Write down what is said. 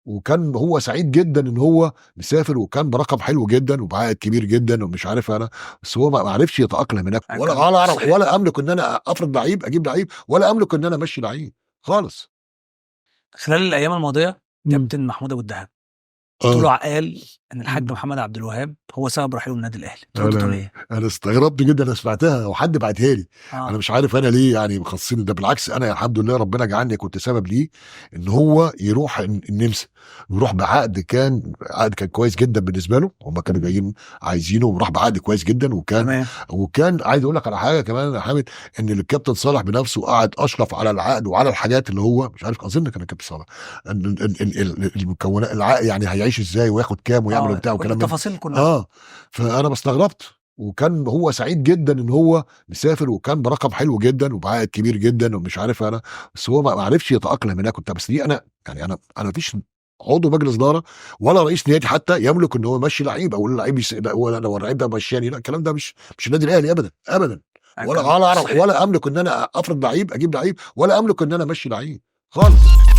وكان هو سعيد جدًا إن هو مسافر، وكان برقم حلو جدًا وبعائد كبير جدًا ومش عارف أنا، بس هو ما عرفش يتأقلم هناك ولا كان ولا أعرف صحيح. ولا أملك إن أنا أفرض لعيب، أجيب لعيب، ولا أملك إن أنا أمشّي لعيب خالص. خلال الأيام الماضية إمم. كابتن محمود أبو الدهب آه. طلع قال إن الحاج إمم. محمد عبد الوهاب هو سبب رحيله من النادي الأهلي، ترد تقول إيه؟ أنا استغربت جدًا، أنا سمعتها وحد بعتها لي، أنا آه. مش عارف أنا ليه يعني مخصّصيني ده، بالعكس أنا الحمد لله ربنا جعلني كنت سبب ليه، إن هو يروح النمسا، ويروح بعقد عقد كان كويس جدًا بالنسبة له، هُم كانوا جايين عايزينه وراح بعقد كويس جدًا، تمام. وكان عايز أقول لك على حاجة كمان يا حامد، إن الكابتن صالح بنفسه قعد أشرف على العقد وعلى الحاجات اللي هو مش عارف أظن كان الكابتن صالح، إن المكونات العقد يعني هيعيش إزاي وياخد كام ويعمل آه، وبتاع كل وكلام من التفاصيل كلها. آه. فأنا استغربت، وكان هو سعيد جدًا إن هو مسافر، وكان برقم حلو جدًا وبعائد كبير جدًا ومش عارف أنا، بس هو ما عرفش يتأقلم هناك وبتاع، بس دي أنا يعني أنا ما فيش عضو مجلس إدارة ولا رئيس نادي حتى يملك إن هو يمشّي لعيب أو اللعيب لا هو لو اللعيب ده مشّاني، لأ الكلام ده مش النادي الأهلي أبدًا، أبدًا، ولا كان أعرف صحيح. ولا أملك إن أنا أفرض لعيب، أجيب لعيب، ولا أملك إن أنا أمشّي لعيب خالص.